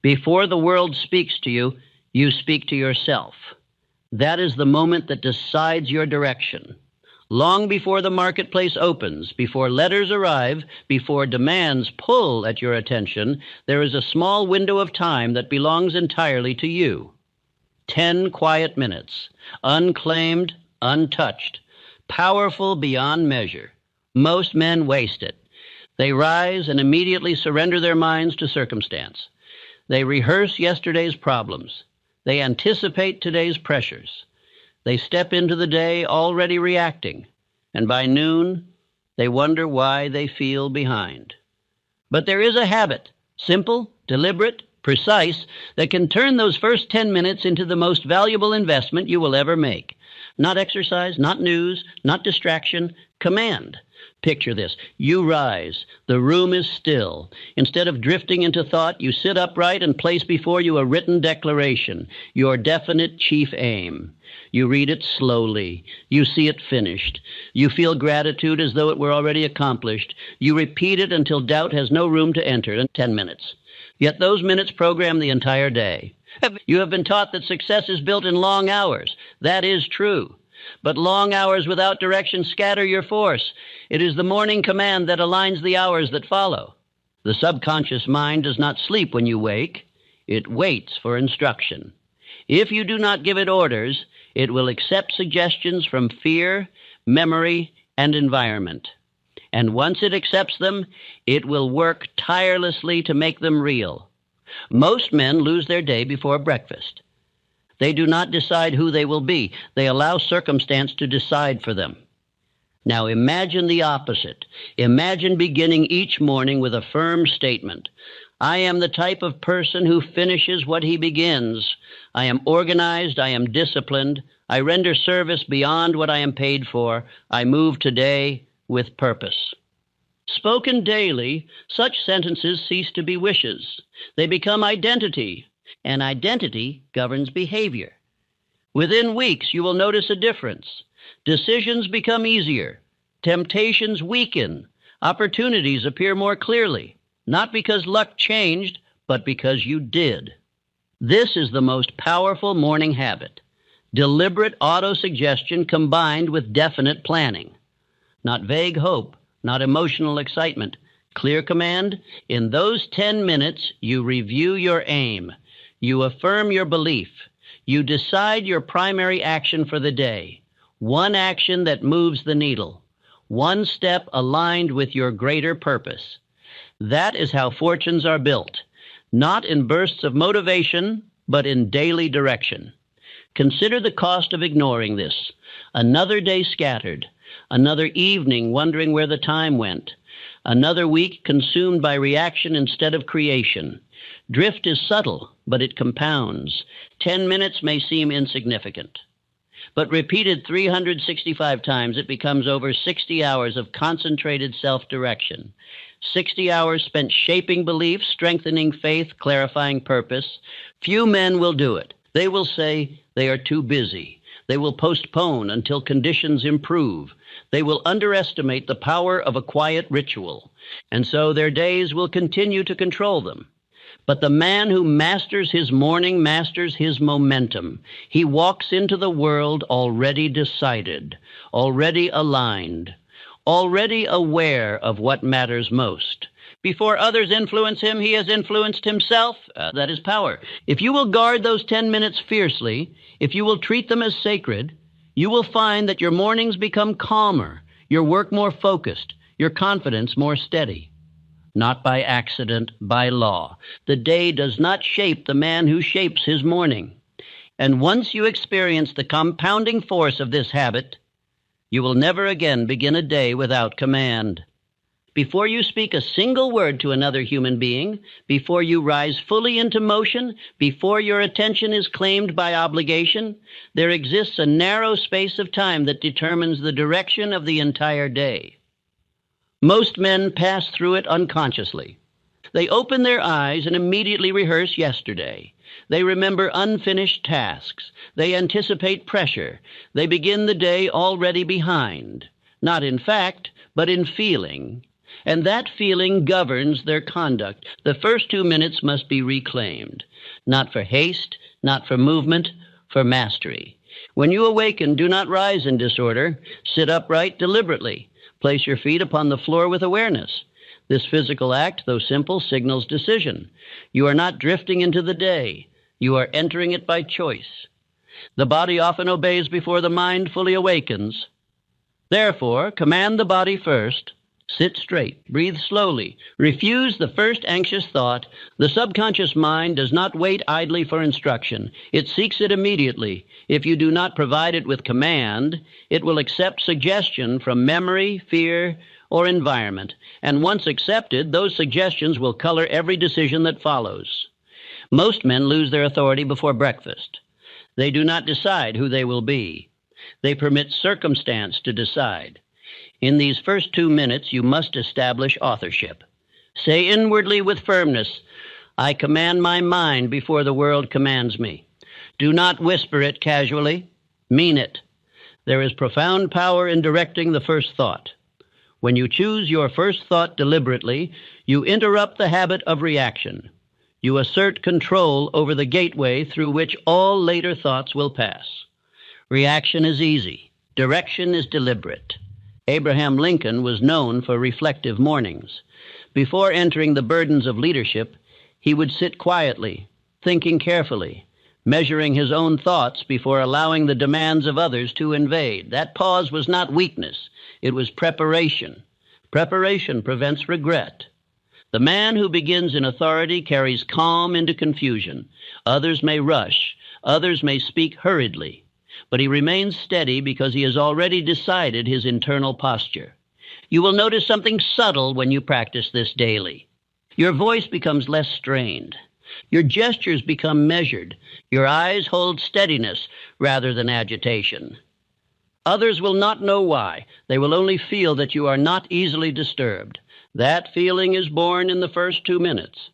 Before the world speaks to you, you speak to yourself. That is the moment that decides your direction. Long before the marketplace opens, before letters arrive, before demands pull at your attention, there is a small window of time that belongs entirely to you. 10 quiet minutes, unclaimed, untouched, powerful beyond measure. Most men waste it. They rise and immediately surrender their minds to circumstance. They rehearse yesterday's problems. They anticipate today's pressures. They step into the day already reacting, and by noon, they wonder why they feel behind. But there is a habit, simple, deliberate, precise, that can turn those first 10 minutes into the most valuable investment you will ever make. Not exercise, not news, not distraction, command. Picture this. You rise. The room is still. Instead of drifting into thought, you sit upright and place before you a written declaration, your definite chief aim. You read it slowly. You see it finished. You feel gratitude as though it were already accomplished. You repeat it until doubt has no room to enter in 10 minutes. Yet those minutes program the entire day. You have been taught that success is built in long hours. That is true. But long hours without direction scatter your force. It is the morning command that aligns the hours that follow. The subconscious mind does not sleep when you wake. It waits for instruction. If you do not give it orders, it will accept suggestions from fear, memory, and environment. And once it accepts them, it will work tirelessly to make them real. Most men lose their day before breakfast. They do not decide who they will be. They allow circumstance to decide for them. Now imagine the opposite. Imagine beginning each morning with a firm statement. I am the type of person who finishes what he begins. I am organized. I am disciplined. I render service beyond what I am paid for. I move today with purpose. Spoken daily, such sentences cease to be wishes. They become identity. And identity governs behavior. Within weeks, you will notice a difference. Decisions become easier. Temptations weaken. Opportunities appear more clearly, not because luck changed, but because you did. This is the most powerful morning habit. Deliberate autosuggestion combined with definite planning. Not vague hope, not emotional excitement. Clear command. In those 10 minutes, you review your aim. You affirm your belief. You decide your primary action for the day. One action that moves the needle. One step aligned with your greater purpose. That is how fortunes are built. Not in bursts of motivation, but in daily direction. Consider the cost of ignoring this. Another day scattered. Another evening wondering where the time went. Another week consumed by reaction instead of creation. Drift is subtle, but it compounds. 10 minutes may seem insignificant. But repeated 365 times, it becomes over 60 hours of concentrated self-direction. 60 hours spent shaping beliefs, strengthening faith, clarifying purpose. Few men will do it. They will say they are too busy. They will postpone until conditions improve. They will underestimate the power of a quiet ritual. And so their days will continue to control them. But the man who masters his morning masters his momentum. He walks into the world already decided, already aligned, already aware of what matters most. Before others influence him, he has influenced himself. That is power. If you will guard those 10 minutes fiercely, if you will treat them as sacred, you will find that your mornings become calmer, your work more focused, your confidence more steady. Not by accident, by law. The day does not shape the man who shapes his morning. And once you experience the compounding force of this habit, you will never again begin a day without command. Before you speak a single word to another human being, before you rise fully into motion, before your attention is claimed by obligation, there exists a narrow space of time that determines the direction of the entire day. Most men pass through it unconsciously. They open their eyes and immediately rehearse yesterday. They remember unfinished tasks. They anticipate pressure. They begin the day already behind, not in fact, but in feeling. And that feeling governs their conduct. The first 2 minutes must be reclaimed, not for haste, not for movement, for mastery. When you awaken, do not rise in disorder. Sit upright deliberately. Place your feet upon the floor with awareness. This physical act, though simple, signals decision. You are not drifting into the day. You are entering it by choice. The body often obeys before the mind fully awakens. Therefore, command the body first. Sit straight. Breathe slowly. Refuse the first anxious thought. The subconscious mind does not wait idly for instruction. It seeks it immediately. If you do not provide it with command, it will accept suggestion from memory, fear, or environment. And once accepted, those suggestions will color every decision that follows. Most men lose their authority before breakfast. They do not decide who they will be. They permit circumstance to decide. In these first 2 minutes, you must establish authorship. Say inwardly with firmness, I command my mind before the world commands me. Do not whisper it casually. Mean it. There is profound power in directing the first thought. When you choose your first thought deliberately, you interrupt the habit of reaction. You assert control over the gateway through which all later thoughts will pass. Reaction is easy. Direction is deliberate. Abraham Lincoln was known for reflective mornings. Before entering the burdens of leadership, he would sit quietly, thinking carefully, measuring his own thoughts before allowing the demands of others to invade. That pause was not weakness. It was preparation. Preparation prevents regret. The man who begins in authority carries calm into confusion. Others may rush. Others may speak hurriedly. But he remains steady because he has already decided his internal posture. You will notice something subtle when you practice this daily. Your voice becomes less strained. Your gestures become measured. Your eyes hold steadiness rather than agitation. Others will not know why. They will only feel that you are not easily disturbed. That feeling is born in the first 2 minutes.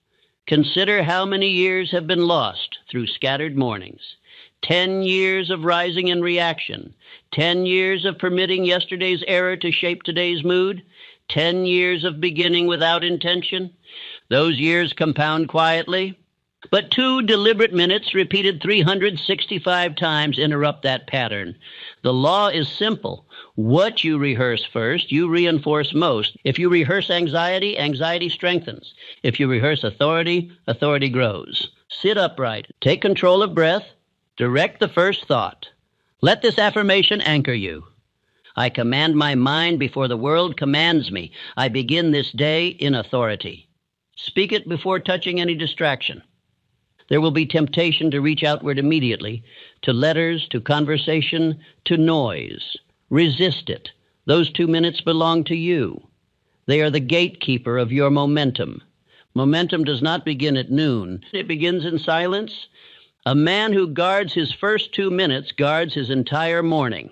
Consider how many years have been lost through scattered mornings. 10 years of rising in reaction, 10 years of permitting yesterday's error to shape today's mood, 10 years of beginning without intention. Those years compound quietly, but 2 deliberate minutes repeated 365 times interrupt that pattern. The law is simple. What you rehearse first, you reinforce most. If you rehearse anxiety, anxiety strengthens. If you rehearse authority, authority grows. Sit upright. Take control of breath. Direct the first thought. Let this affirmation anchor you. I command my mind before the world commands me. I begin this day in authority. Speak it before touching any distraction. There will be temptation to reach outward immediately, to letters, to conversation, to noise. Resist it. Those 2 minutes belong to you. They are the gatekeeper of your momentum. Momentum does not begin at noon. It begins in silence. A man who guards his first 2 minutes guards his entire morning.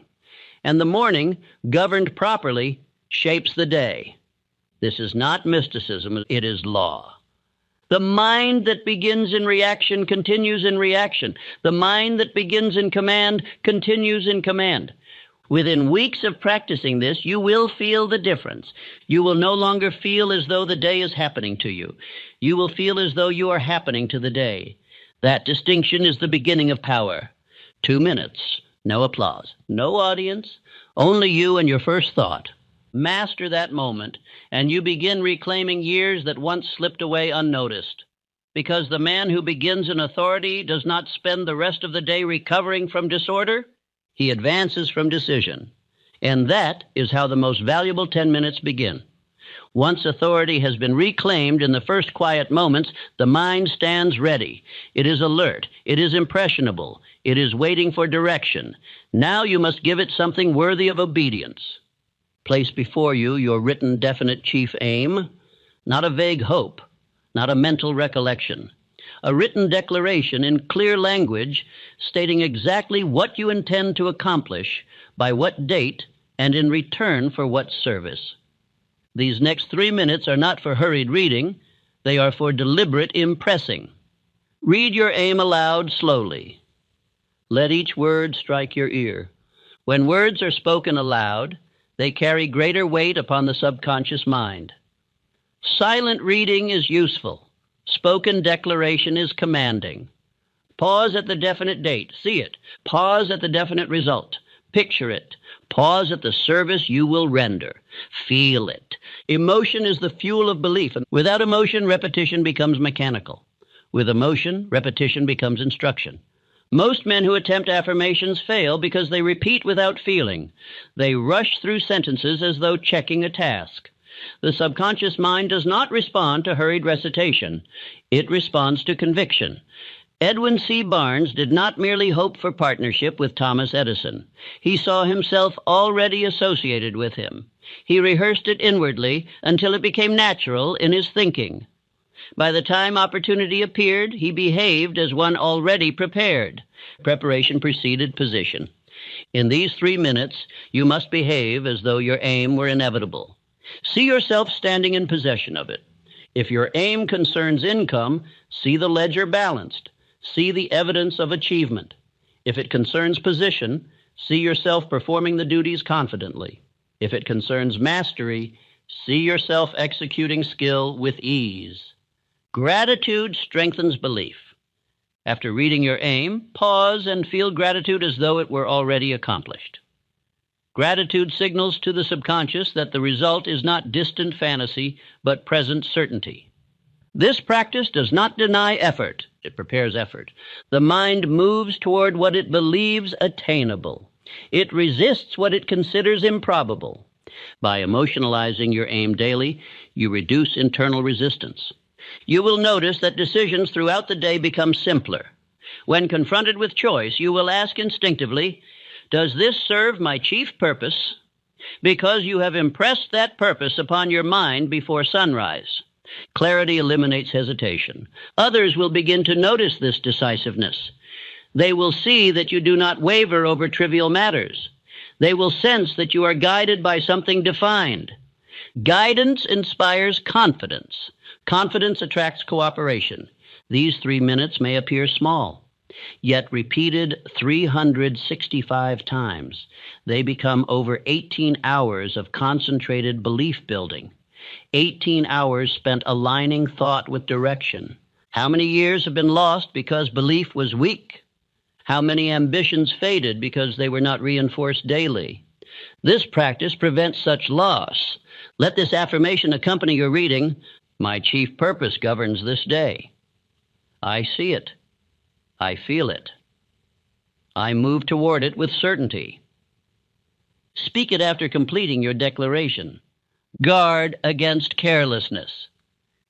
And the morning, governed properly, shapes the day. This is not mysticism, it is law. The mind that begins in reaction continues in reaction. The mind that begins in command continues in command. Within weeks of practicing this, you will feel the difference. You will no longer feel as though the day is happening to you. You will feel as though you are happening to the day. That distinction is the beginning of power. 2 minutes, no applause, no audience, only you and your first thought. Master that moment, and you begin reclaiming years that once slipped away unnoticed. Because the man who begins in authority does not spend the rest of the day recovering from disorder, he advances from decision. And that is how the most valuable 10 minutes begin. Once authority has been reclaimed in the first quiet moments, the mind stands ready. It is alert. It is impressionable. It is waiting for direction. Now you must give it something worthy of obedience. Place before you your written definite chief aim, not a vague hope, not a mental recollection. A written declaration in clear language stating exactly what you intend to accomplish, by what date, and in return for what service. These next 3 minutes are not for hurried reading. They are for deliberate impressing. Read your aim aloud slowly. Let each word strike your ear. When words are spoken aloud, they carry greater weight upon the subconscious mind. Silent reading is useful. Spoken declaration is commanding. Pause at the definite date. See it. Pause at the definite result. Picture it. Pause at the service you will render. Feel it. Emotion is the fuel of belief. Without emotion, repetition becomes mechanical. With emotion, repetition becomes instruction. Most men who attempt affirmations fail because they repeat without feeling. They rush through sentences as though checking a task. The subconscious mind does not respond to hurried recitation. It responds to conviction. Edwin C. Barnes did not merely hope for partnership with Thomas Edison. He saw himself already associated with him. He rehearsed it inwardly until it became natural in his thinking. By the time opportunity appeared, he behaved as one already prepared. Preparation preceded position. In these 3 minutes, you must behave as though your aim were inevitable. See yourself standing in possession of it. If your aim concerns income, see the ledger balanced. See the evidence of achievement. If it concerns position, see yourself performing the duties confidently. If it concerns mastery, see yourself executing skill with ease. Gratitude strengthens belief. After reading your aim, pause and feel gratitude as though it were already accomplished. Gratitude signals to the subconscious that the result is not distant fantasy, but present certainty. This practice does not deny effort. It prepares effort. The mind moves toward what it believes attainable. It resists what it considers improbable. By emotionalizing your aim daily, you reduce internal resistance. You will notice that decisions throughout the day become simpler. When confronted with choice, you will ask instinctively, does this serve my chief purpose? Because you have impressed that purpose upon your mind before sunrise. Clarity eliminates hesitation. Others will begin to notice this decisiveness. They will see that you do not waver over trivial matters. They will sense that you are guided by something defined. Guidance inspires confidence. Confidence attracts cooperation. These 3 minutes may appear small, yet repeated 365 times, they become over 18 hours of concentrated belief building. 18 hours spent aligning thought with direction. How many years have been lost because belief was weak? How many ambitions faded because they were not reinforced daily? This practice prevents such loss. Let this affirmation accompany your reading. My chief purpose governs this day. I see it. I feel it. I move toward it with certainty. Speak it after completing your declaration. Guard against carelessness.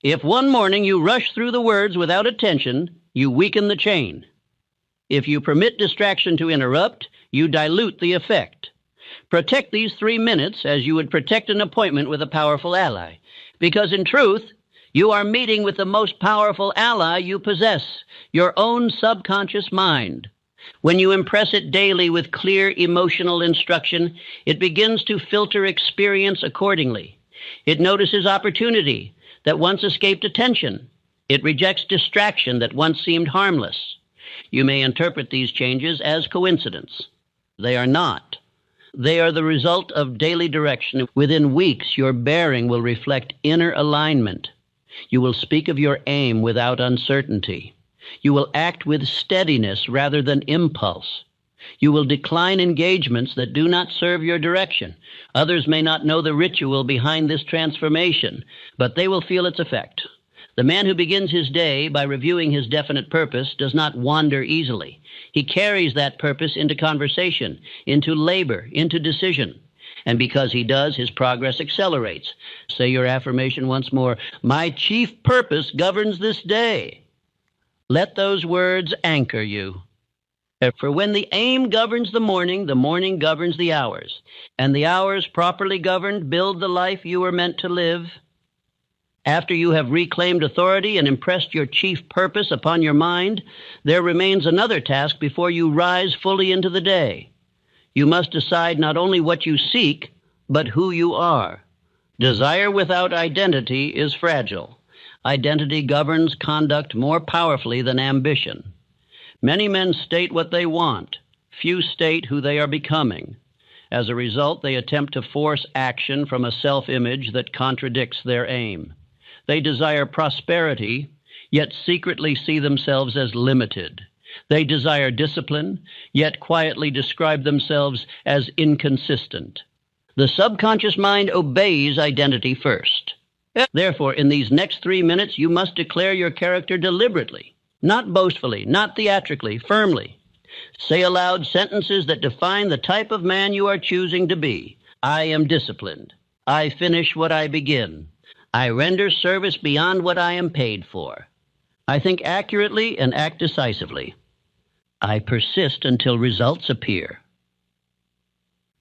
If one morning you rush through the words without attention, you weaken the chain. If you permit distraction to interrupt, you dilute the effect. Protect these 3 minutes as you would protect an appointment with a powerful ally, because in truth, you are meeting with the most powerful ally you possess, your own subconscious mind. When you impress it daily with clear emotional instruction, it begins to filter experience accordingly. It notices opportunity that once escaped attention. It rejects distraction that once seemed harmless. You may interpret these changes as coincidence. They are not. They are the result of daily direction. Within weeks, your bearing will reflect inner alignment. You will speak of your aim without uncertainty. You will act with steadiness rather than impulse. You will decline engagements that do not serve your direction. Others may not know the ritual behind this transformation, but they will feel its effect. The man who begins his day by reviewing his definite purpose does not wander easily. He carries that purpose into conversation, into labor, into decision. And because he does, his progress accelerates. Say your affirmation once more. My chief purpose governs this day. Let those words anchor you. For when the aim governs the morning governs the hours. And the hours properly governed build the life you were meant to live. After you have reclaimed authority and impressed your chief purpose upon your mind, there remains another task before you rise fully into the day. You must decide not only what you seek, but who you are. Desire without identity is fragile. Identity governs conduct more powerfully than ambition. Many men state what they want. Few state who they are becoming. As a result, they attempt to force action from a self-image that contradicts their aim. They desire prosperity, yet secretly see themselves as limited. They desire discipline, yet quietly describe themselves as inconsistent. The subconscious mind obeys identity first. Therefore, in these next 3 minutes, you must declare your character deliberately, not boastfully, not theatrically, firmly. Say aloud sentences that define the type of man you are choosing to be. I am disciplined. I finish what I begin. I render service beyond what I am paid for. I think accurately and act decisively. I persist until results appear.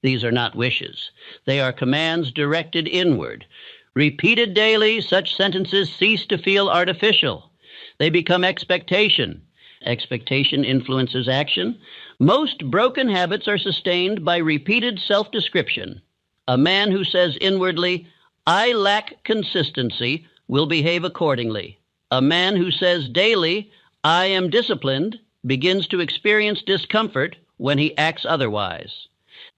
These are not wishes. They are commands directed inward. Repeated daily, such sentences cease to feel artificial. They become expectation. Expectation influences action. Most broken habits are sustained by repeated self-description. A man who says inwardly, I lack consistency, will behave accordingly. A man who says daily, I am disciplined, begins to experience discomfort when he acts otherwise.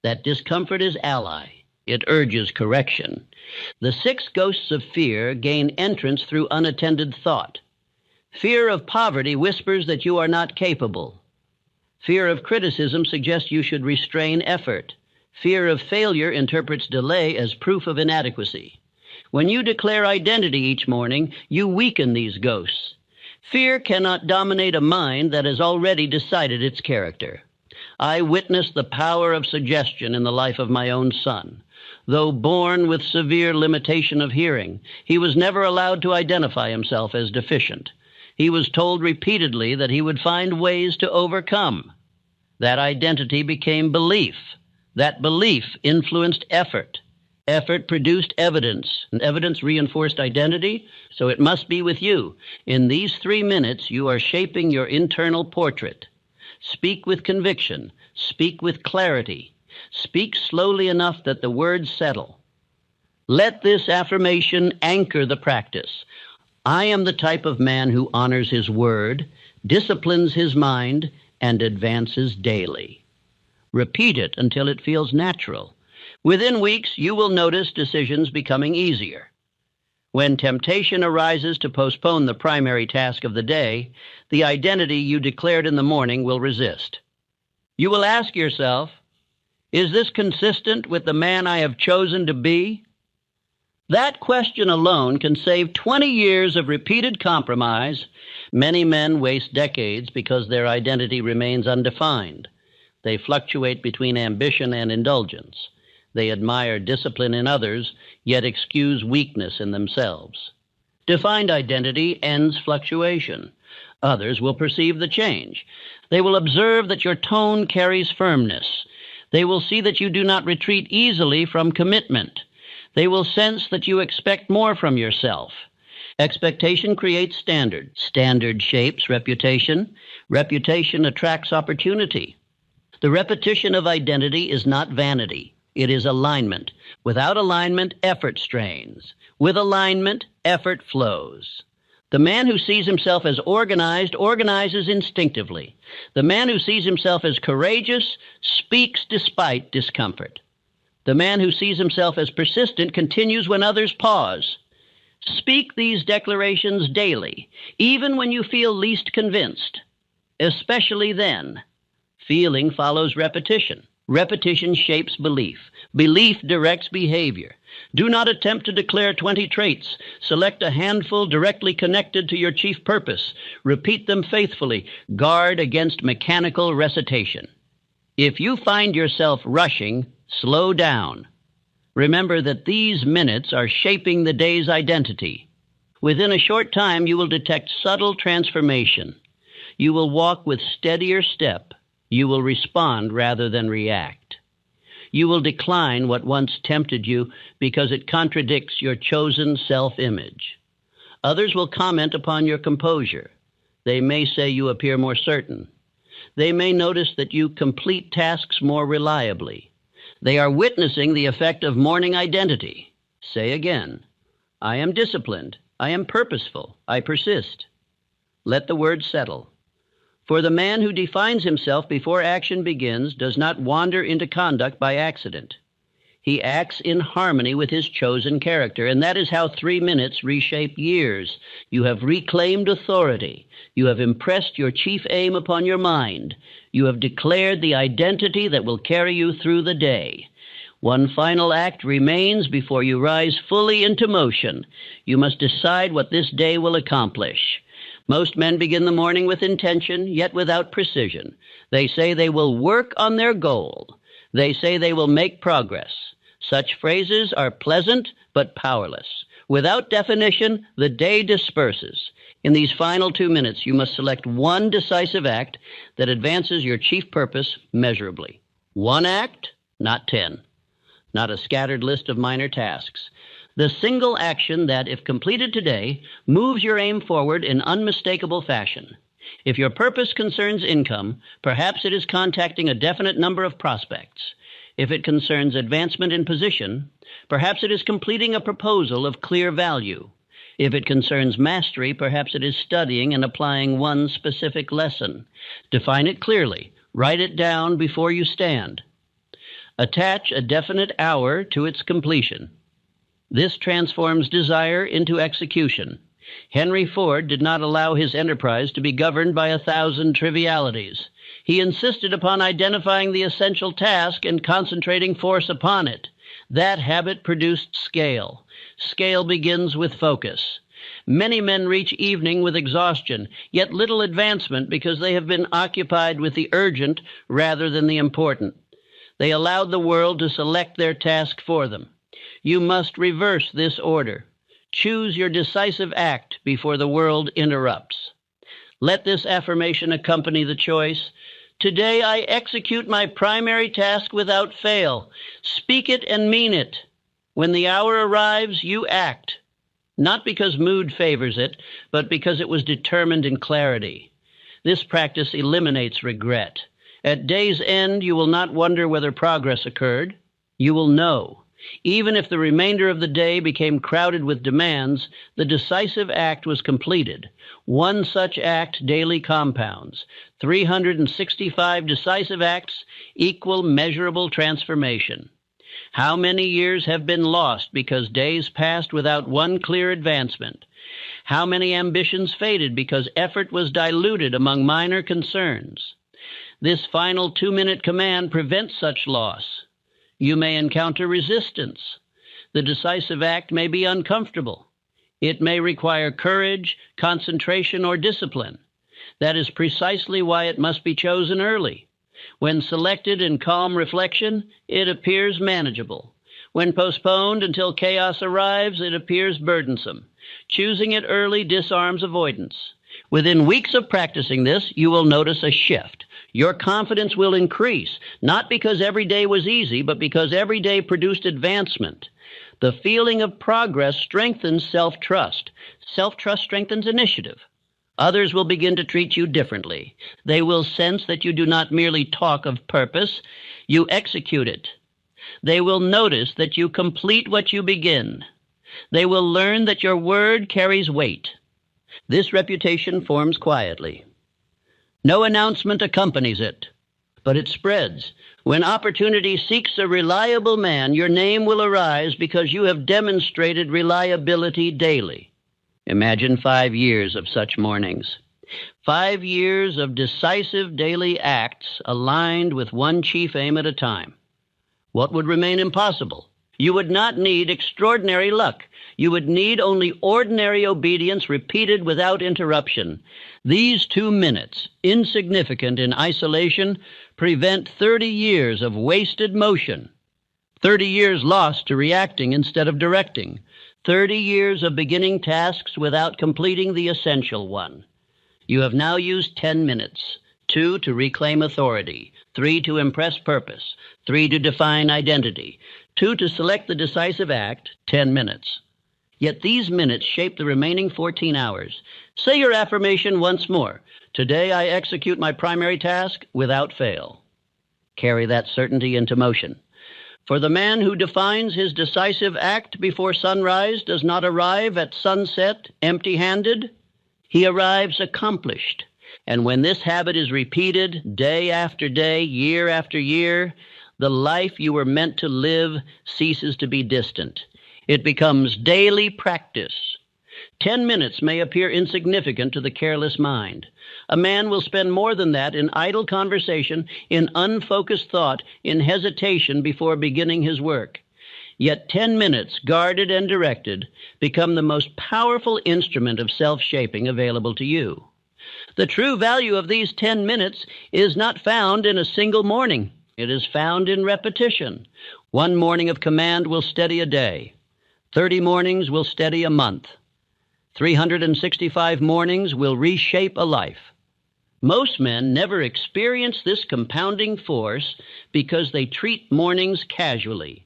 That discomfort is ally. It urges correction. The 6 ghosts of fear gain entrance through unattended thought. Fear of poverty whispers that you are not capable. Fear of criticism suggests you should restrain effort. Fear of failure interprets delay as proof of inadequacy. When you declare identity each morning, you weaken these ghosts. Fear cannot dominate a mind that has already decided its character. I witnessed the power of suggestion in the life of my own son. Though born with severe limitation of hearing, he was never allowed to identify himself as deficient. He was told repeatedly that he would find ways to overcome. That identity became belief. That belief influenced effort. Effort produced evidence, and evidence reinforced identity, so it must be with you. In these 3 minutes, you are shaping your internal portrait. Speak with conviction. Speak with clarity. Speak slowly enough that the words settle. Let this affirmation anchor the practice. I am the type of man who honors his word, disciplines his mind, and advances daily. Repeat it until it feels natural. Within weeks, you will notice decisions becoming easier. When temptation arises to postpone the primary task of the day, the identity you declared in the morning will resist. You will ask yourself, is this consistent with the man I have chosen to be? That question alone can save 20 years of repeated compromise. Many men waste decades because their identity remains undefined. They fluctuate between ambition and indulgence. They admire discipline in others, yet excuse weakness in themselves. Defined identity ends fluctuation. Others will perceive the change. They will observe that your tone carries firmness. They will see that you do not retreat easily from commitment. They will sense that you expect more from yourself. Expectation creates standard. Standard shapes reputation. Reputation attracts opportunity. The repetition of identity is not vanity. It is alignment. Without alignment, effort strains. With alignment, effort flows. The man who sees himself as organized organizes instinctively. The man who sees himself as courageous speaks despite discomfort. The man who sees himself as persistent continues when others pause. Speak these declarations daily, even when you feel least convinced. Especially then. Feeling follows repetition. Repetition shapes belief. Belief directs behavior. Do not attempt to declare 20 traits. Select a handful directly connected to your chief purpose. Repeat them faithfully. Guard against mechanical recitation. If you find yourself rushing, slow down. Remember that these minutes are shaping the day's identity. Within a short time, you will detect subtle transformation. You will walk with steadier step. You will respond rather than react. You will decline what once tempted you because it contradicts your chosen self-image. Others will comment upon your composure. They may say you appear more certain. They may notice that you complete tasks more reliably. They are witnessing the effect of morning identity. Say again, I am disciplined. I am purposeful. I persist. Let the words settle. For the man who defines himself before action begins does not wander into conduct by accident. He acts in harmony with his chosen character, and that is how 3 minutes reshape years. You have reclaimed authority. You have impressed your chief aim upon your mind. You have declared the identity that will carry you through the day. One final act remains before you rise fully into motion. You must decide what this day will accomplish. Most men begin the morning with intention, yet without precision. They say they will work on their goal. They say they will make progress. Such phrases are pleasant but powerless. Without definition, the day disperses. In these final 2 minutes, you must select one decisive act that advances your chief purpose measurably. One act, not 10. Not a scattered list of minor tasks. The single action that, if completed today, moves your aim forward in unmistakable fashion. If your purpose concerns income, perhaps it is contacting a definite number of prospects. If it concerns advancement in position, perhaps it is completing a proposal of clear value. If it concerns mastery, perhaps it is studying and applying one specific lesson. Define it clearly. Write it down before you stand. Attach a definite hour to its completion. This transforms desire into execution. Henry Ford did not allow his enterprise to be governed by 1,000 trivialities. He insisted upon identifying the essential task and concentrating force upon it. That habit produced scale. Scale begins with focus. Many men reach evening with exhaustion, yet little advancement because they have been occupied with the urgent rather than the important. They allowed the world to select their task for them. You must reverse this order. Choose your decisive act before the world interrupts. Let this affirmation accompany the choice. Today I execute my primary task without fail. Speak it and mean it. When the hour arrives, you act. Not because mood favors it, but because it was determined in clarity. This practice eliminates regret. At day's end, you will not wonder whether progress occurred. You will know. Even if the remainder of the day became crowded with demands, the decisive act was completed. One such act daily compounds. 365 decisive acts equal measurable transformation. How many years have been lost because days passed without one clear advancement? How many ambitions faded because effort was diluted among minor concerns? This final 2-minute command prevents such loss. You may encounter resistance. The decisive act may be uncomfortable. It may require courage, concentration, or discipline. That is precisely why it must be chosen early. When selected in calm reflection, it appears manageable. When postponed until chaos arrives, it appears burdensome. Choosing it early disarms avoidance. Within weeks of practicing this, you will notice a shift. Your confidence will increase, not because every day was easy, but because every day produced advancement. The feeling of progress strengthens self-trust. Self-trust strengthens initiative. Others will begin to treat you differently. They will sense that you do not merely talk of purpose, you execute it. They will notice that you complete what you begin. They will learn that your word carries weight. This reputation forms quietly. No announcement accompanies it, but it spreads. When opportunity seeks a reliable man, your name will arise because you have demonstrated reliability daily. Imagine 5 years of such mornings. 5 years of decisive daily acts aligned with one chief aim at a time. What would remain impossible? You would not need extraordinary luck. You would need only ordinary obedience repeated without interruption. These 2 minutes, insignificant in isolation, prevent 30 years of wasted motion. 30 years lost to reacting instead of directing. 30 years of beginning tasks without completing the essential one. You have now used 10 minutes. 2 to reclaim authority. 3 to impress purpose. 3 to define identity. 2 to select the decisive act. 10 minutes. Yet these minutes shape the remaining 14 hours. Say your affirmation once more. Today I execute my primary task without fail. Carry that certainty into motion. For the man who defines his decisive act before sunrise does not arrive at sunset empty-handed. He arrives accomplished. And when this habit is repeated day after day, year after year, The life you were meant to live ceases to be distant. It becomes daily practice. 10 minutes may appear insignificant to the careless mind. A man will spend more than that in idle conversation, in unfocused thought, in hesitation before beginning his work. Yet 10 minutes, guarded and directed, become the most powerful instrument of self-shaping available to you. The true value of these 10 minutes is not found in a single morning. It is found in repetition. One morning of command will steady a day. 30 mornings will steady a month. 365 mornings will reshape a life. Most men never experience this compounding force because they treat mornings casually.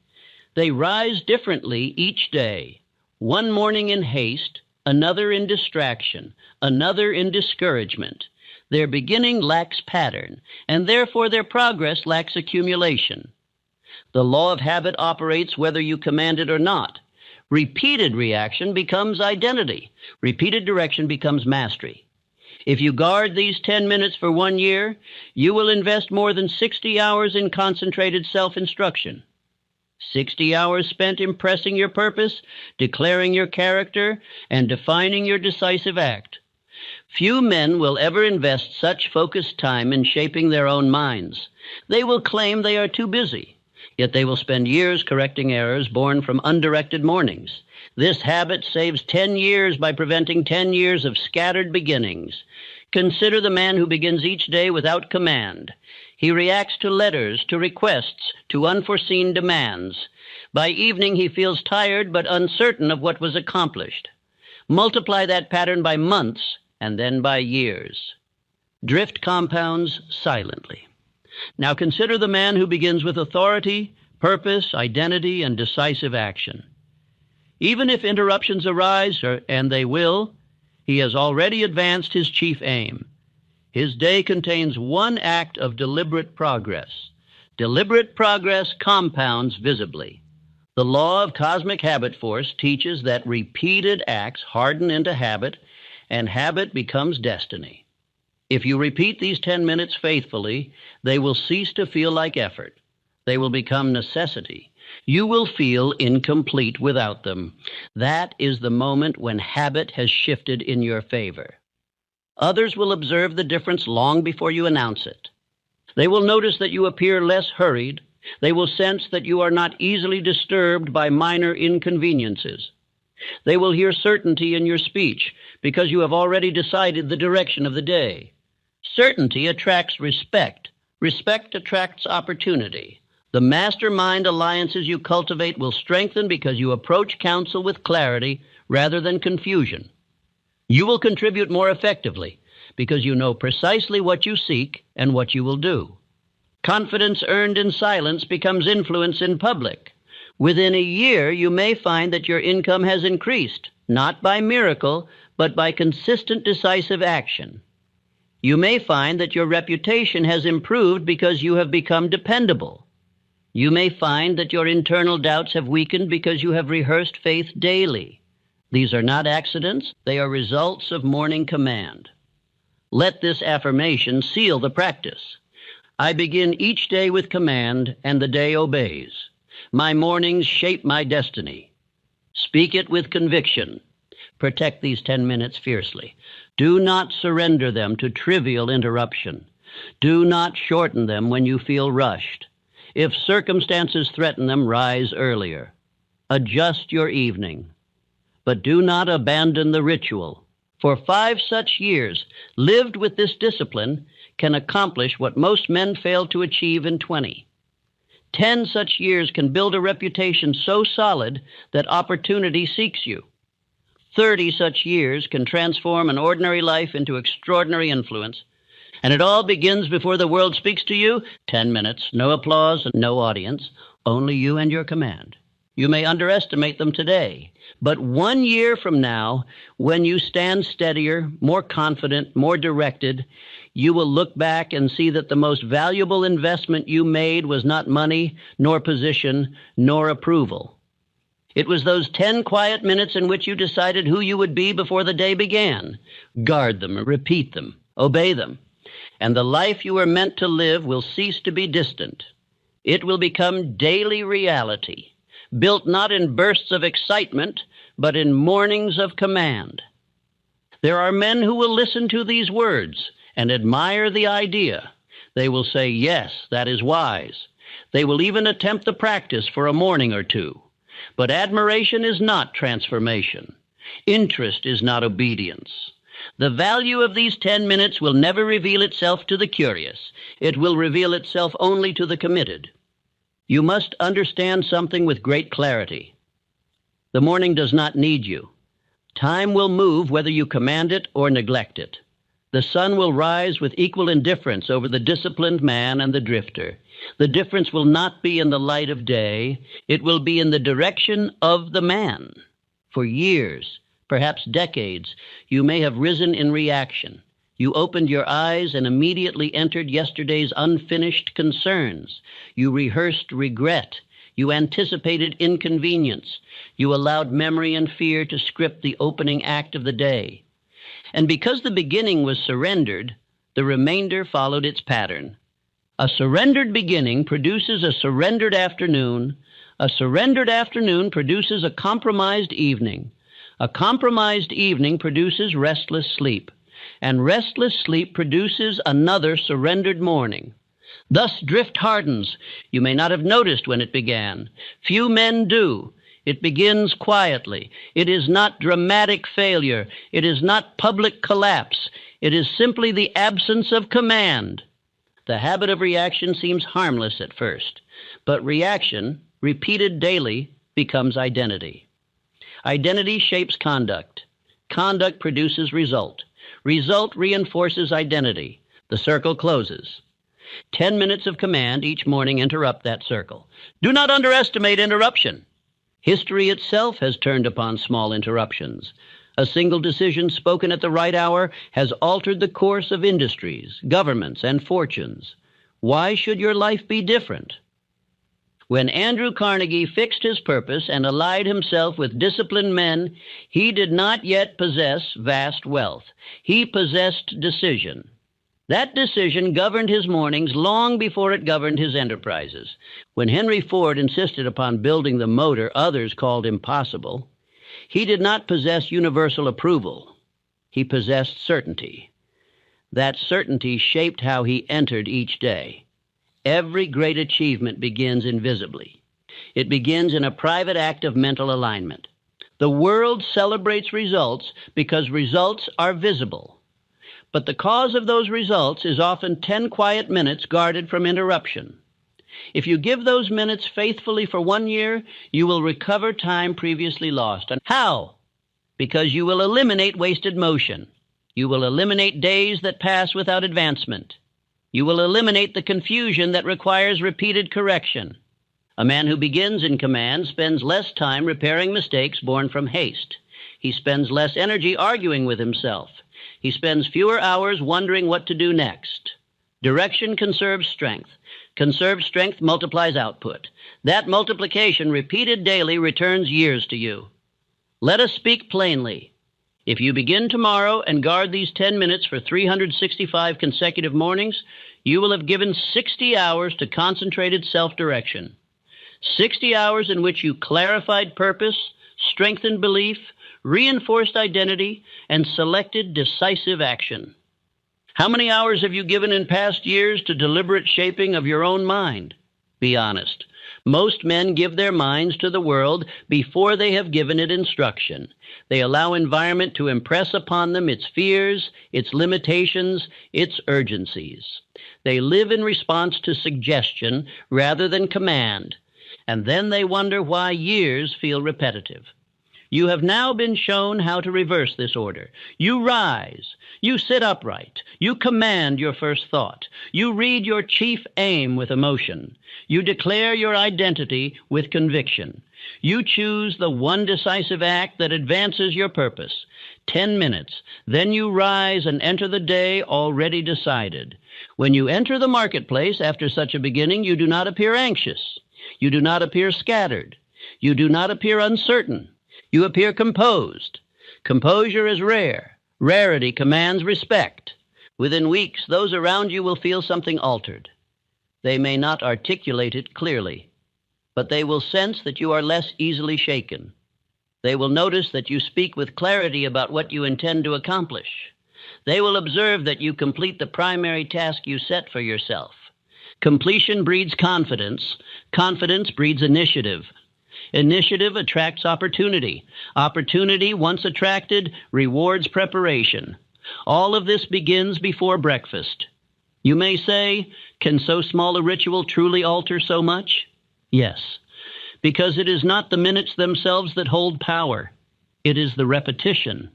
They rise differently each day. One morning in haste, another in distraction, another in discouragement. Their beginning lacks pattern, and therefore their progress lacks accumulation. The law of habit operates whether you command it or not. Repeated reaction becomes identity. Repeated direction becomes mastery. If you guard these 10 minutes for 1 year, you will invest more than 60 hours in concentrated self-instruction. 60 hours spent impressing your purpose, declaring your character, and defining your decisive act. Few men will ever invest such focused time in shaping their own minds. They will claim they are too busy, yet they will spend years correcting errors born from undirected mornings. This habit saves 10 years by preventing 10 years of scattered beginnings. Consider the man who begins each day without command. He reacts to letters, to requests, to unforeseen demands. By evening he feels tired but uncertain of what was accomplished. Multiply that pattern by months and then by years. Drift compounds silently. Now consider the man who begins with authority, purpose, identity, and decisive action. Even if interruptions arise, and they will, he has already advanced his chief aim. His day contains one act of deliberate progress. Deliberate progress compounds visibly. The law of cosmic habit force teaches that repeated acts harden into habit, and habit becomes destiny. If you repeat these 10 minutes faithfully, they will cease to feel like effort. They will become necessity. You will feel incomplete without them. That is the moment when habit has shifted in your favor. Others will observe the difference long before you announce it. They will notice that you appear less hurried. They will sense that you are not easily disturbed by minor inconveniences. They will hear certainty in your speech because you have already decided the direction of the day. Certainty attracts respect. Respect attracts opportunity. The mastermind alliances you cultivate will strengthen because you approach counsel with clarity rather than confusion. You will contribute more effectively because you know precisely what you seek and what you will do. Confidence earned in silence becomes influence in public. Within a year, you may find that your income has increased, not by miracle, but by consistent decisive action. You may find that your reputation has improved because you have become dependable. You may find that your internal doubts have weakened because you have rehearsed faith daily. These are not accidents, they are results of morning command. Let this affirmation seal the practice. I begin each day with command, and the day obeys. My mornings shape my destiny. Speak it with conviction. Protect these 10 minutes fiercely. Do not surrender them to trivial interruption. Do not shorten them when you feel rushed. If circumstances threaten them, rise earlier. Adjust your evening. But do not abandon the ritual. For 5 such years, lived with this discipline can accomplish what most men fail to achieve in 20. 10 such years can build a reputation so solid that opportunity seeks you. 30 such years can transform an ordinary life into extraordinary influence. And it all begins before the world speaks to you. 10 minutes, no applause and no audience, only you and your command. You may underestimate them today, but 1 year from now, when you stand steadier, more confident, more directed, you will look back and see that the most valuable investment you made was not money, nor position, nor approval. It was those 10 quiet minutes in which you decided who you would be before the day began. Guard them, repeat them, obey them, and the life you were meant to live will cease to be distant. It will become daily reality, built not in bursts of excitement, but in mornings of command. There are men who will listen to these words and admire the idea. They will say, yes, that is wise. They will even attempt the practice for a morning or two. But admiration is not transformation. Interest is not obedience. The value of these 10 minutes will never reveal itself to the curious. It will reveal itself only to the committed. You must understand something with great clarity. The morning does not need you. Time will move whether you command it or neglect it. The sun will rise with equal indifference over the disciplined man and the drifter. The difference will not be in the light of day. It will be in the direction of the man. For years, perhaps decades, you may have risen in reaction. You opened your eyes and immediately entered yesterday's unfinished concerns. You rehearsed regret. You anticipated inconvenience. You allowed memory and fear to script the opening act of the day. And because the beginning was surrendered, the remainder followed its pattern. A surrendered beginning produces a surrendered afternoon. A surrendered afternoon produces a compromised evening. A compromised evening produces restless sleep. And restless sleep produces another surrendered morning. Thus drift hardens. You may not have noticed when it began. Few men do. It begins quietly. It is not dramatic failure. It is not public collapse. It is simply the absence of command. The habit of reaction seems harmless at first, but reaction, repeated daily, becomes identity. Identity shapes conduct. Conduct produces result. Result reinforces identity. The circle closes. 10 minutes of command each morning interrupt that circle. Do not underestimate interruption. History itself has turned upon small interruptions. A single decision spoken at the right hour has altered the course of industries, governments, and fortunes. Why should your life be different? When Andrew Carnegie fixed his purpose and allied himself with disciplined men, he did not yet possess vast wealth. He possessed decision. That decision governed his mornings long before it governed his enterprises. When Henry Ford insisted upon building the motor others called impossible, he did not possess universal approval. He possessed certainty. That certainty shaped how he entered each day. Every great achievement begins invisibly. It begins in a private act of mental alignment. The world celebrates results because results are visible. But the cause of those results is often 10 quiet minutes guarded from interruption. If you give those minutes faithfully for 1 year, you will recover time previously lost. And how? Because you will eliminate wasted motion. You will eliminate days that pass without advancement. You will eliminate the confusion that requires repeated correction. A man who begins in command spends less time repairing mistakes born from haste. He spends less energy arguing with himself. He spends fewer hours wondering what to do next. Direction conserves strength. Conserved strength multiplies output. That multiplication, repeated daily, returns years to you. Let us speak plainly. If you begin tomorrow and guard these 10 minutes for 365 consecutive mornings, you will have given 60 hours to concentrated self-direction. 60 hours in which you clarified purpose, strengthened belief, reinforced identity, and selected decisive action. How many hours have you given in past years to deliberate shaping of your own mind? Be honest. Most men give their minds to the world before they have given it instruction. They allow environment to impress upon them its fears, its limitations, its urgencies. They live in response to suggestion rather than command, and then they wonder why years feel repetitive. You have now been shown how to reverse this order. You rise. You sit upright. You command your first thought. You read your chief aim with emotion. You declare your identity with conviction. You choose the one decisive act that advances your purpose. 10 minutes. Then you rise and enter the day already decided. When you enter the marketplace after such a beginning, you do not appear anxious. You do not appear scattered. You do not appear uncertain. You appear composed. Composure is rare. Rarity commands respect. Within weeks, those around you will feel something altered. They may not articulate it clearly, but they will sense that you are less easily shaken. They will notice that you speak with clarity about what you intend to accomplish. They will observe that you complete the primary task you set for yourself. Completion breeds confidence. Confidence breeds initiative. Initiative attracts opportunity. Opportunity, once attracted, rewards preparation. All of this begins before breakfast. You may say, can so small a ritual truly alter so much? Yes, because it is not the minutes themselves that hold power. It is the repetition.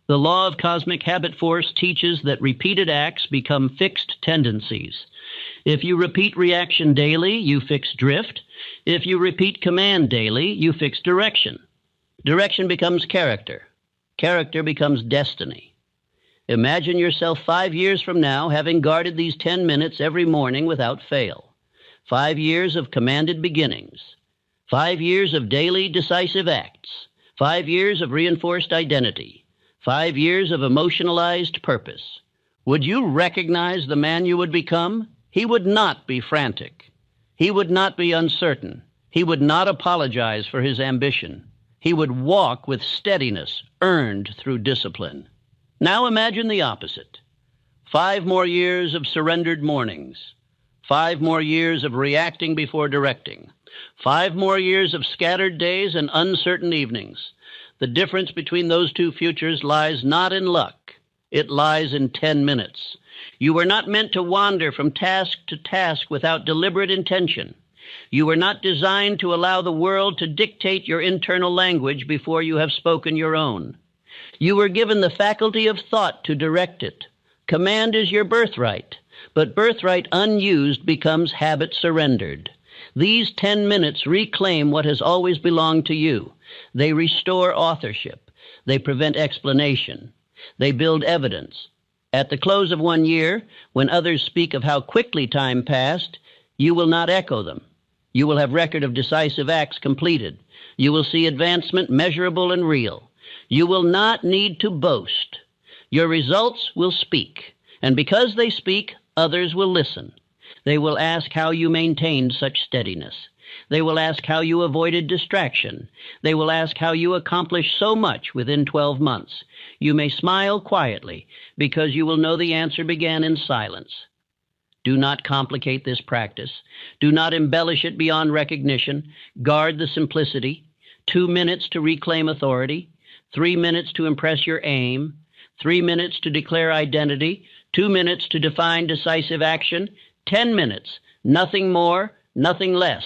The law of cosmic habit force teaches that repeated acts become fixed tendencies. If you repeat reaction daily, you fix drift. If you repeat command daily, you fix direction. Direction becomes character. Character becomes destiny. Imagine yourself 5 years from now having guarded these 10 minutes every morning without fail. 5 years of commanded beginnings. 5 years of daily decisive acts. 5 years of reinforced identity. 5 years of emotionalized purpose. Would you recognize the man you would become? He would not be frantic. He would not be uncertain. He would not apologize for his ambition. He would walk with steadiness, earned through discipline. Now imagine the opposite. 5 more years of surrendered mornings. 5 more years of reacting before directing. 5 more years of scattered days and uncertain evenings. The difference between those two futures lies not in luck. It lies in 10 minutes. You were not meant to wander from task to task without deliberate intention. You were not designed to allow the world to dictate your internal language before you have spoken your own. You were given the faculty of thought to direct it. Command is your birthright, but birthright unused becomes habit surrendered. These 10 minutes reclaim what has always belonged to you. They restore authorship. They prevent explanation. They build evidence. At the close of 1 year, when others speak of how quickly time passed, you will not echo them. You will have record of decisive acts completed. You will see advancement measurable and real. You will not need to boast. Your results will speak, and because they speak, others will listen. They will ask how you maintained such steadiness. They will ask how you avoided distraction. They will ask how you accomplished so much within 12 months. You may smile quietly, because you will know the answer began in silence. Do not complicate this practice. Do not embellish it beyond recognition. Guard the simplicity. 2 minutes to reclaim authority. 3 minutes to impress your aim. 3 minutes to declare identity. 2 minutes to define decisive action. 10 minutes. Nothing more, nothing less.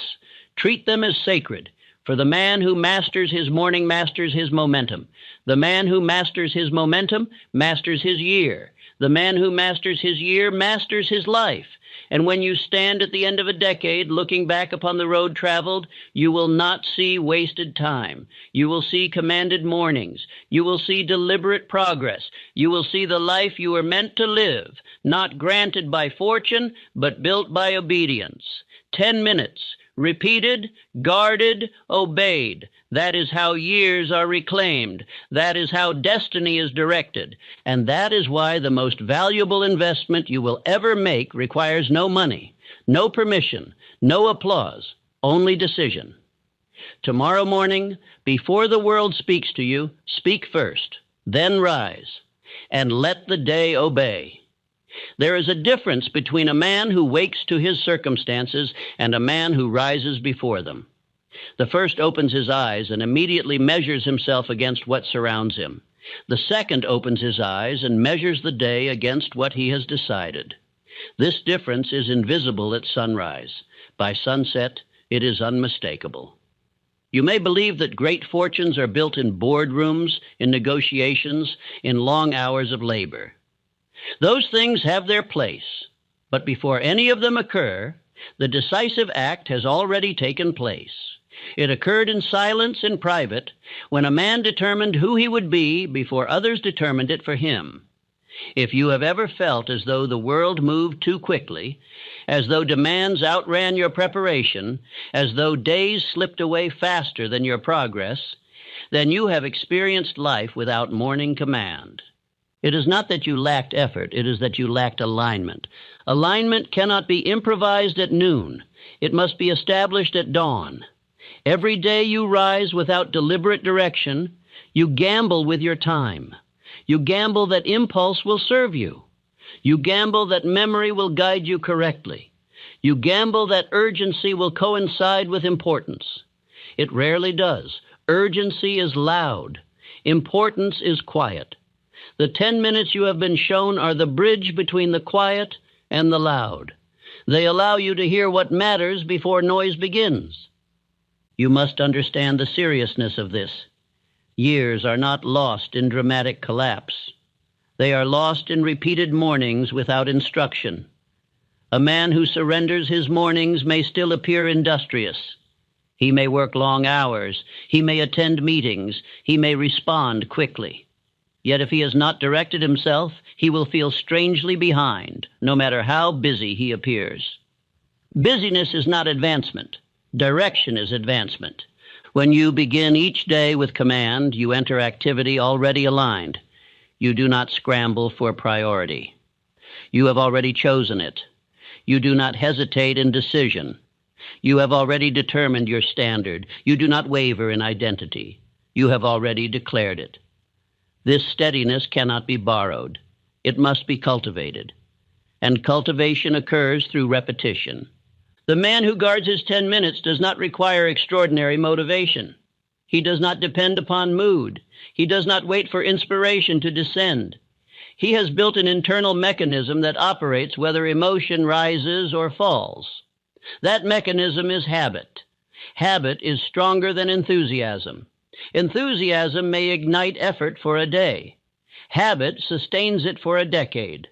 Treat them as sacred, for the man who masters his morning masters his momentum. The man who masters his momentum masters his year. The man who masters his year masters his life. And when you stand at the end of a decade looking back upon the road traveled, you will not see wasted time. You will see commanded mornings. You will see deliberate progress. You will see the life you were meant to live, not granted by fortune, but built by obedience. 10 minutes. Repeated, guarded, obeyed. That is how years are reclaimed. That is how destiny is directed. And that is why the most valuable investment you will ever make requires no money, no permission, no applause, only decision. Tomorrow morning, before the world speaks to you, speak first, then rise, and let the day obey. There is a difference between a man who wakes to his circumstances and a man who rises before them. The first opens his eyes and immediately measures himself against what surrounds him. The second opens his eyes and measures the day against what he has decided. This difference is invisible at sunrise. By sunset, it is unmistakable. You may believe that great fortunes are built in boardrooms, in negotiations, in long hours of labor. Those things have their place, but before any of them occur, the decisive act has already taken place. It occurred in silence in private, when a man determined who he would be before others determined it for him. If you have ever felt as though the world moved too quickly, as though demands outran your preparation, as though days slipped away faster than your progress, then you have experienced life without morning command. It is not that you lacked effort, it is that you lacked alignment. Alignment cannot be improvised at noon. It must be established at dawn. Every day you rise without deliberate direction, you gamble with your time. You gamble that impulse will serve you. You gamble that memory will guide you correctly. You gamble that urgency will coincide with importance. It rarely does. Urgency is loud. Importance is quiet. The 10 minutes you have been shown are the bridge between the quiet and the loud. They allow you to hear what matters before noise begins. You must understand the seriousness of this. Years are not lost in dramatic collapse. They are lost in repeated mornings without instruction. A man who surrenders his mornings may still appear industrious. He may work long hours. He may attend meetings. He may respond quickly. Yet if he has not directed himself, he will feel strangely behind, no matter how busy he appears. Busyness is not advancement. Direction is advancement. When you begin each day with command, you enter activity already aligned. You do not scramble for priority. You have already chosen it. You do not hesitate in decision. You have already determined your standard. You do not waver in identity. You have already declared it. This steadiness cannot be borrowed. It must be cultivated. And cultivation occurs through repetition. The man who guards his 10 minutes does not require extraordinary motivation. He does not depend upon mood. He does not wait for inspiration to descend. He has built an internal mechanism that operates whether emotion rises or falls. That mechanism is habit. Habit is stronger than enthusiasm. Enthusiasm may ignite effort for a day. Habit sustains it for a decade.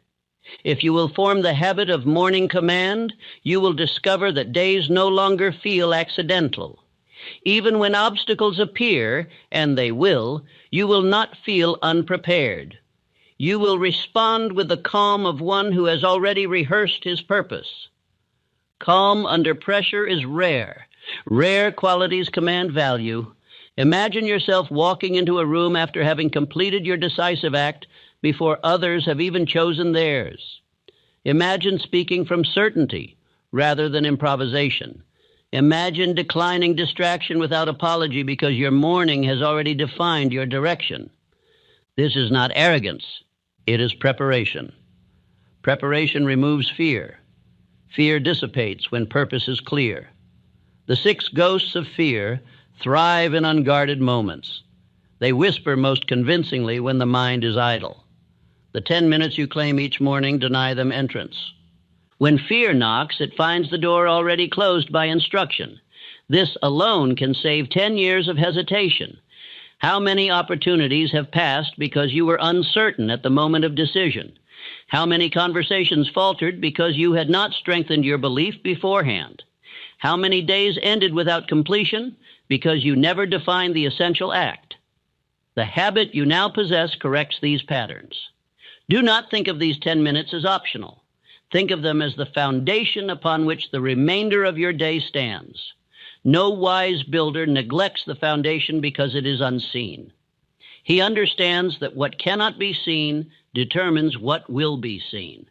If you will form the habit of morning command, you will discover that days no longer feel accidental. Even when obstacles appear, and they will, you will not feel unprepared. You will respond with the calm of one who has already rehearsed his purpose. Calm under pressure is rare. Rare qualities command value. Imagine yourself walking into a room after having completed your decisive act before others have even chosen theirs. Imagine speaking from certainty rather than improvisation. Imagine declining distraction without apology because your morning has already defined your direction. This is not arrogance. It is preparation. Preparation removes fear. Fear dissipates when purpose is clear. The 6 ghosts of fear thrive in unguarded moments. They whisper most convincingly when the mind is idle. The 10 minutes you claim each morning deny them entrance. When fear knocks, it finds the door already closed by instruction. This alone can save 10 years of hesitation. How many opportunities have passed because you were uncertain at the moment of decision? How many conversations faltered because you had not strengthened your belief beforehand? How many days ended without completion because you never defined the essential act? The habit you now possess corrects these patterns. Do not think of these 10 minutes as optional. Think of them as the foundation upon which the remainder of your day stands. No wise builder neglects the foundation because it is unseen. He understands that what cannot be seen determines what will be seen.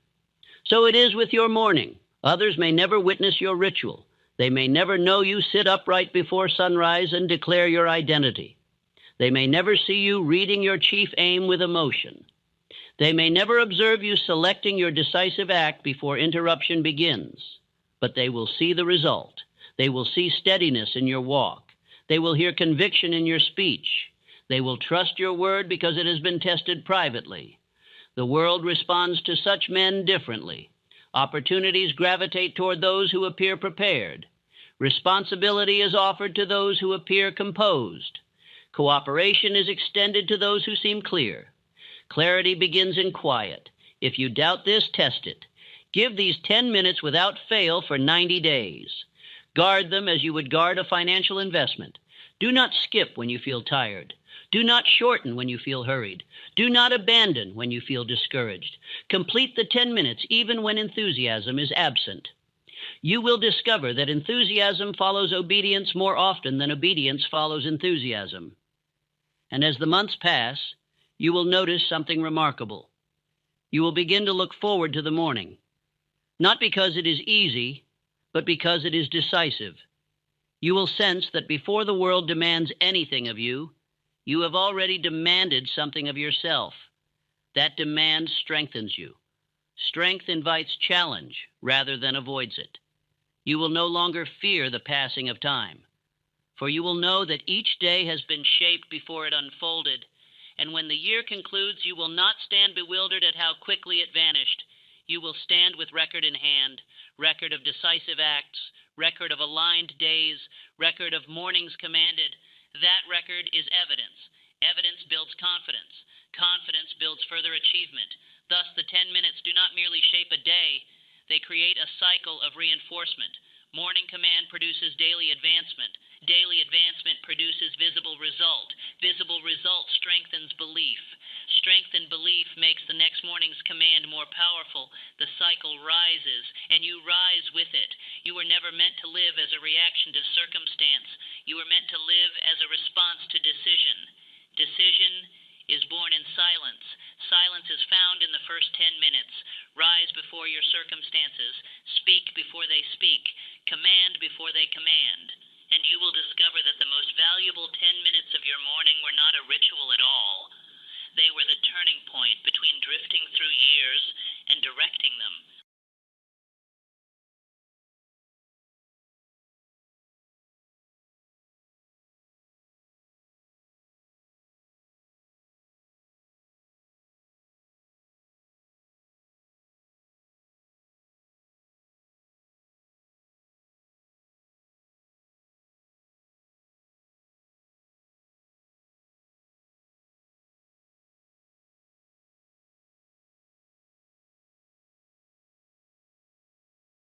So it is with your morning. Others may never witness your ritual. They may never know you sit upright before sunrise and declare your identity. They may never see you reading your chief aim with emotion. They may never observe you selecting your decisive act before interruption begins. But they will see the result. They will see steadiness in your walk. They will hear conviction in your speech. They will trust your word because it has been tested privately. The world responds to such men differently. Opportunities gravitate toward those who appear prepared. Responsibility is offered to those who appear composed. Cooperation is extended to those who seem clear. Clarity begins in quiet. If you doubt this, test it. Give these 10 minutes without fail for 90 days. Guard them as you would guard a financial investment. Do not skip when you feel tired. Do not shorten when you feel hurried. Do not abandon when you feel discouraged. Complete the 10 minutes even when enthusiasm is absent. You will discover that enthusiasm follows obedience more often than obedience follows enthusiasm. And as the months pass, you will notice something remarkable. You will begin to look forward to the morning. not because it is easy, but because it is decisive. You will sense that before the world demands anything of you, you have already demanded something of yourself. That demand strengthens you. Strength invites challenge rather than avoids it. You will no longer fear the passing of time, for you will know that each day has been shaped before it unfolded, and when the year concludes, you will not stand bewildered at how quickly it vanished. You will stand with record in hand, record of decisive acts, record of aligned days, record of mornings commanded. That record is evidence. Evidence builds confidence. Confidence builds further achievement. Thus, the 10 minutes do not merely shape a day, they create a cycle of reinforcement. Morning command produces daily advancement. Daily advancement produces visible result. Visible result strengthens belief. Strength in belief makes the next morning's command more powerful. The cycle rises, and you rise with it. You were never meant to live as a reaction to circumstance. You were meant to live as a response to decision. Decision is born in silence. Silence is found in the first 10 minutes. Rise before your circumstances. Speak before they speak. Command before they command. And you will discover that the most valuable 10 minutes of your morning were not a ritual at all. They were the turning point.